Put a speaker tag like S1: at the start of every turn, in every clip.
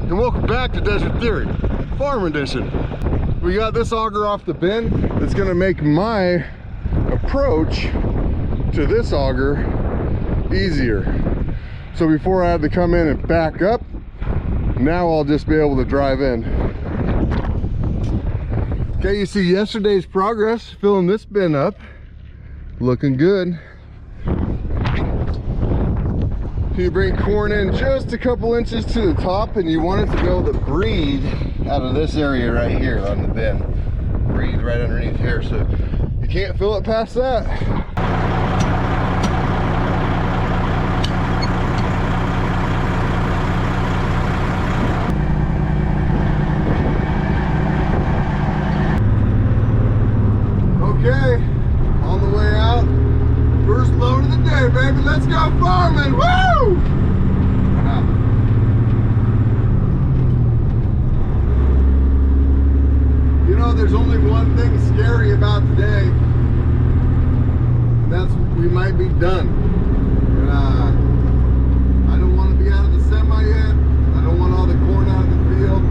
S1: and welcome back to Desert Theory, Farm Edition. We got this auger off the bin that's gonna make my approach to this auger easier. So before I had to come in and back up, now I'll just be able to drive in. Okay, you see yesterday's progress, filling this bin up, looking good. You bring corn in just a couple inches to the top, and you want it to be able to breathe out of this area right here on the bin. Breathe right underneath here, so you can't fill it past that. Okay, on the way out, first load of the day, baby. Let's go farming. Woo! You know, there's only one thing scary about today, and that's we might be done. And, I don't want to be out of the semi yet. I don't want all the corn out of the field.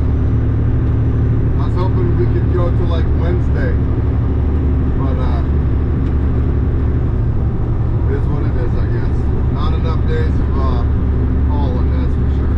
S1: I was hoping we could go to like Wednesday. But it is what it is, I guess. Not enough days of hauling, that's for sure.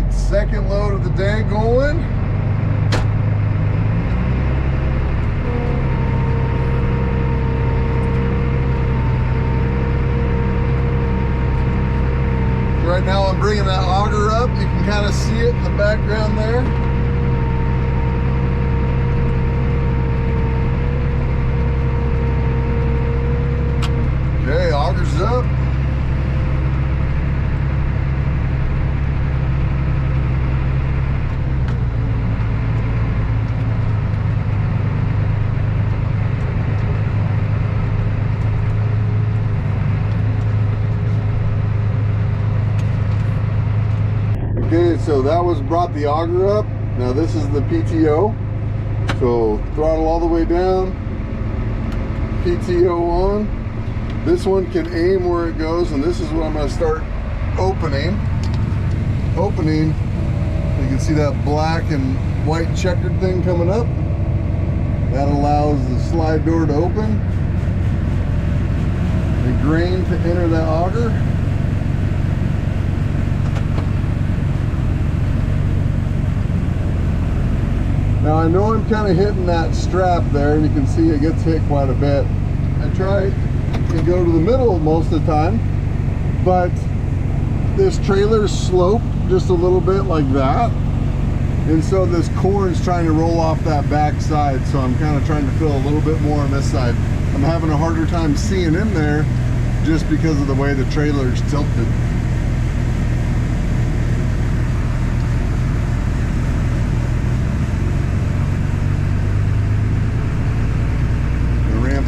S1: Second load of the day going. Right now I'm bringing that auger up. You can kind of see it in the background there. Okay, auger's up. Okay, so that was brought the auger up. Now this is the PTO. So throttle all the way down, PTO on. This one can aim where it goes, and this is what I'm going to start opening. You can see that black and white checkered thing coming up. That allows the slide door to open. The grain to enter that auger. Now I know I'm kind of hitting that strap there, and you can see it gets hit quite a bit. I try to go to the middle most of the time, but this trailer's sloped just a little bit like that, and so this corn's trying to roll off that back side, so I'm kind of trying to fill a little bit more on this side. I'm having a harder time seeing in there just because of the way the trailer's tilted.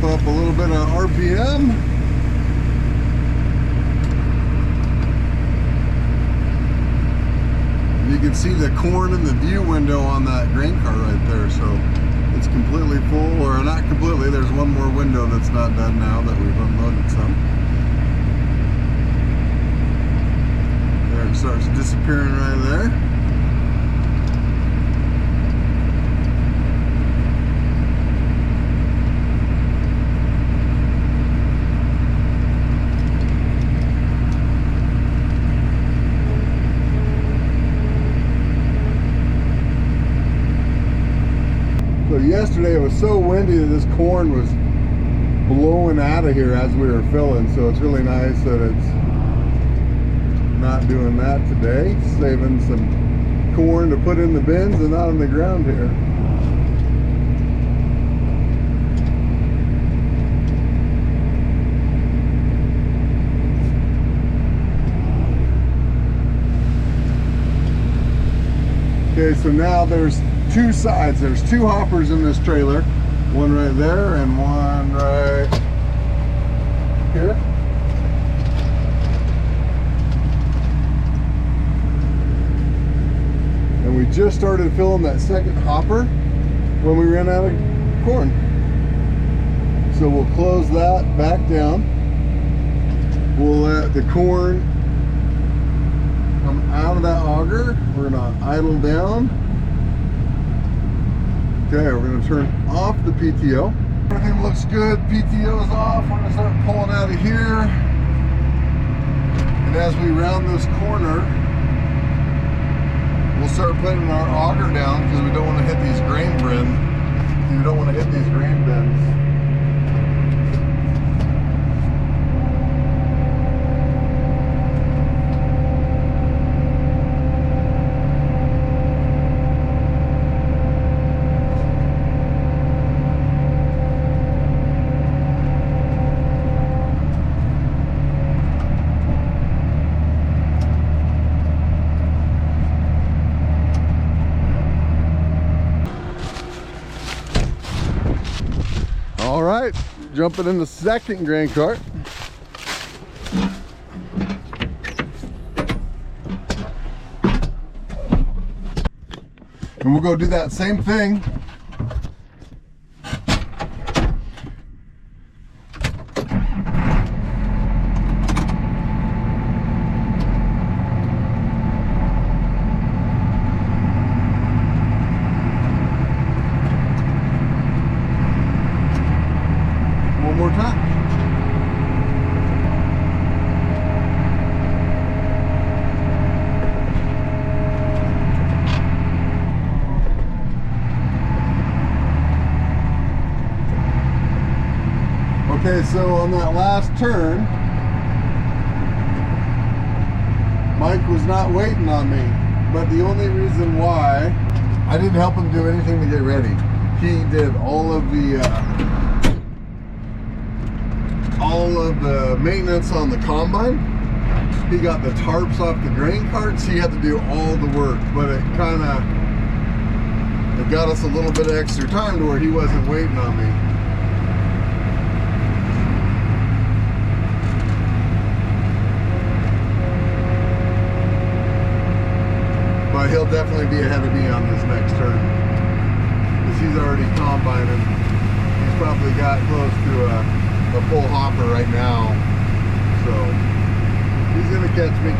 S1: Up a little bit of RPM. You can see the corn in the view window on that grain car right there, so it's completely full, or not completely. There's one more window that's not done now that we've unloaded some. There it starts disappearing right there. yesterday it was so windy that this corn was blowing out of here as we were filling, so it's really nice that it's not doing that today, saving some corn to put in the bins and not on the ground here. Okay, so now there's two sides. There's two hoppers in this trailer. One right there and one right here. And we just started filling that second hopper when we ran out of corn. So we'll close that back down. We'll let the corn come out of that auger. We're gonna idle down. Okay, we're gonna turn off the PTO. Everything looks good. PTO is off. We're gonna start pulling out of here. And as we round this corner, we'll start putting our auger down because we don't want to hit these grain bins. We don't want to hit these grain bins. All right, jumping in the second grain cart. And we'll go do that same thing. One more time. Okay, so on that last turn, Mike was not waiting on me, but the only reason why, I didn't help him do anything to get ready. He did all of the maintenance on the combine. He got the tarps off the grain carts. He had to do all the work, but it got us a little bit of extra time to where he wasn't waiting on me. But he'll definitely be ahead of me on this next turn, because he's already combining. He's probably got close to a full hopper right now, so he's gonna catch me.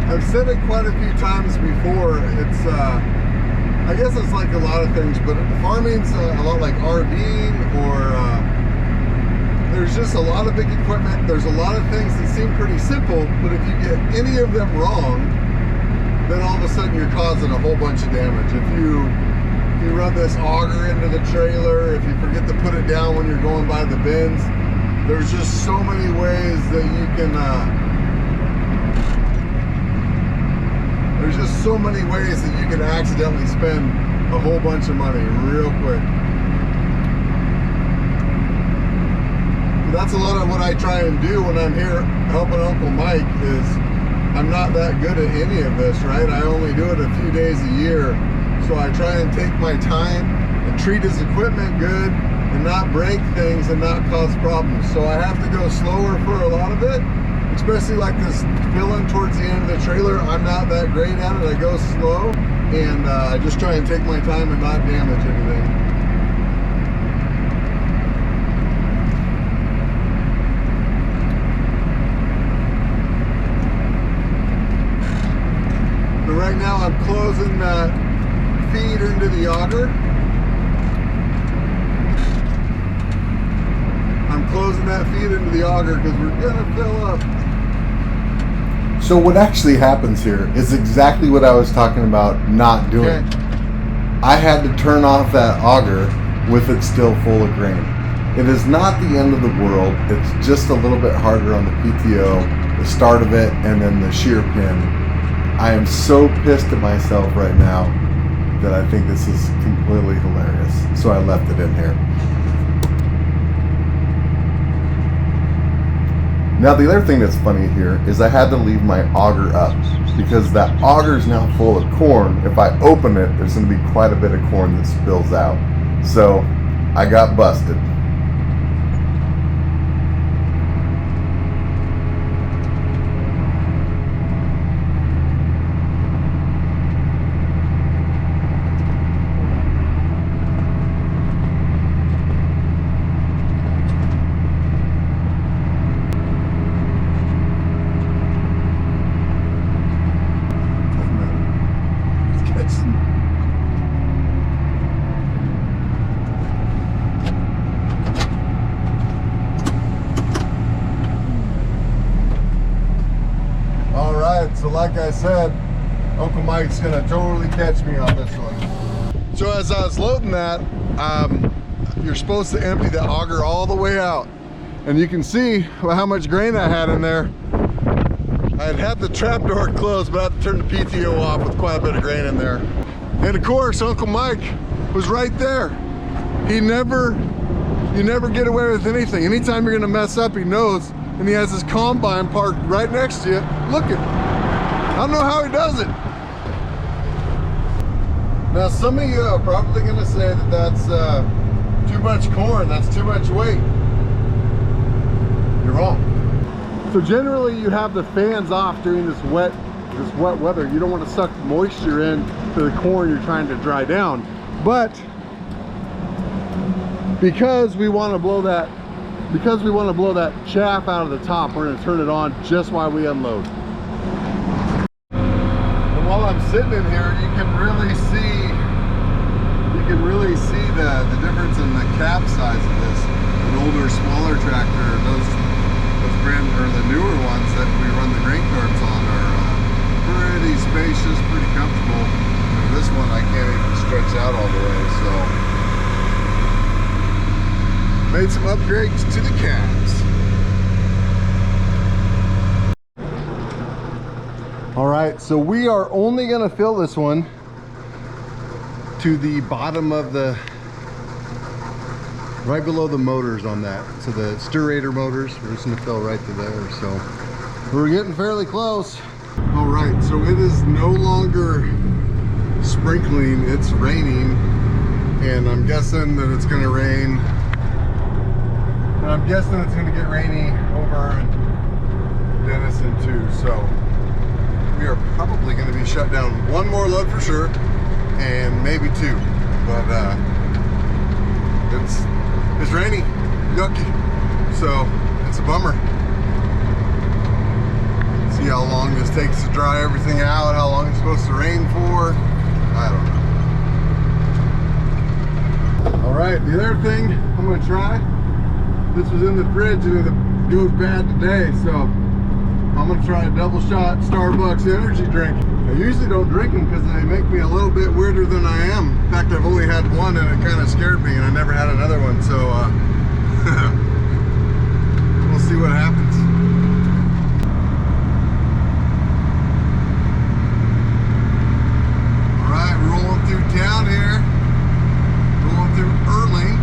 S1: I've said it quite a few times before. It's I guess it's like a lot of things, but farming's a lot like RVing, or there's just a lot of big equipment. There's a lot of things that seem pretty simple, but if you get any of them wrong, then all of a sudden you're causing a whole bunch of damage. If you run this auger into the trailer, if you forget to put it down when you're going by the bins, there's just so many ways that you can there's just so many ways that you can accidentally spend a whole bunch of money real quick. That's a lot of what I try and do when I'm here helping Uncle Mike. Is I'm not that good at any of this, right? I only do it a few days a year. So I try and take my time and treat his equipment good and not break things and not cause problems. So I have to go slower for a lot of it, especially like this filling towards the end of the trailer. I'm not that great at it. I go slow, and I just try and take my time and not damage anything. But right now I'm closing that feed into the auger. I'm closing that feed into the auger because we're gonna fill up. So what actually happens here is exactly what I was talking about not doing. Okay. I had to turn off that auger with it still full of grain. It is not the end of the world. It's just a little bit harder on the PTO, the start of it, and then the shear pin. I am so pissed at myself right now that I think this is completely hilarious. So I left it in here. Now the other thing that's funny here is I had to leave my auger up because that auger is now full of corn. If I open it, there's going to be quite a bit of corn that spills out. So I got busted. So like I said, Uncle Mike's gonna totally catch me on this one. So as I was loading that, you're supposed to empty the auger all the way out. And you can see how much grain I had in there. I had the trap door closed, but I had to turn the PTO off with quite a bit of grain in there. And of course, Uncle Mike was right there. You never get away with anything. Anytime you're gonna mess up, he knows, and he has his combine parked right next to you. Look at. I don't know how he does it. Now some of you are probably going to say that that's too much corn, that's too much weight. You're wrong. So generally you have the fans off during this wet weather. You don't want to suck moisture in to the corn you're trying to dry down. But because we want to blow that chaff out of the top, we're going to turn it on just while we unload. While I'm sitting in here, you can really see the difference in the cab size of this. An older, smaller tractor, those the newer ones that we run the grain carts on are pretty spacious, pretty comfortable. And this one I can't even stretch out all the way, so made some upgrades to the cabs. All right, so we are only gonna fill this one to the bottom of the, right below the motors on that. So the Sturator motors, we're just gonna fill right to there. So we're getting fairly close. All right, so it is no longer sprinkling, it's raining. And I'm guessing that it's gonna rain. And I'm guessing it's gonna get rainy over in Denison too, so. We are probably going to be shut down one more load for sure, and maybe two. But it's rainy, yucky, so it's a bummer. See how long this takes to dry everything out, how long it's supposed to rain for. I don't know. All right, the other thing I'm going to try. This was in the fridge and it goes bad today, so. I'm gonna try a double shot Starbucks energy drink. I usually don't drink them because they make me a little bit weirder than I am. In fact, I've only had one and it kind of scared me and I never had another one. So we'll see what happens. All right, rolling through town here. Rolling through early.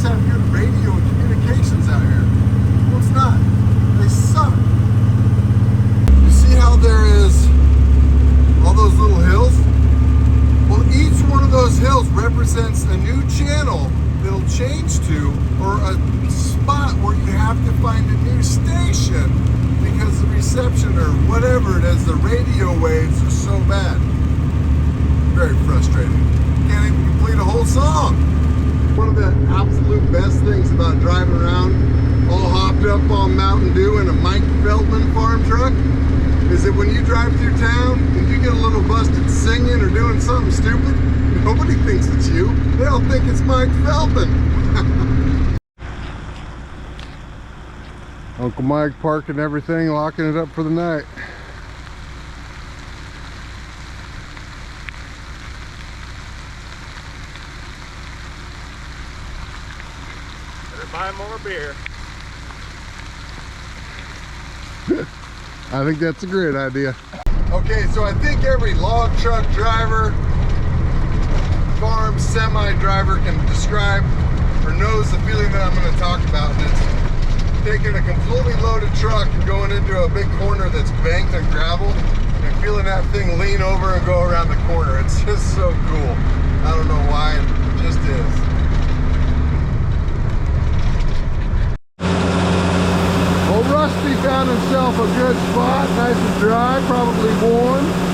S1: have good radio and communications out here. Well, it's not. They suck. You see how there is all those little hills? Well, each one of those hills represents a new channel that'll change to, or a spot where you have to find a new station because the reception or whatever it is, the radio waves are so bad. Very frustrating. Can't even complete a whole song. One of the absolute best things about driving around all hopped up on Mountain Dew in a Mike Feldman farm truck is that when you drive through town and you get a little busted singing or doing something stupid, nobody thinks it's you. They all think it's Mike Feldman. Uncle Mike parking everything, locking it up for the night.
S2: Better buy more beer.
S1: I think that's a great idea. Okay, so I think every log truck driver, farm semi driver can describe or knows the feeling that I'm going to talk about. And it's taking a completely loaded truck and going into a big corner that's banked on gravel and feeling that thing lean over and go around the corner. It's just so cool. I don't know why, it just is. Well, Rusty found himself a good spot, nice and dry, probably warm.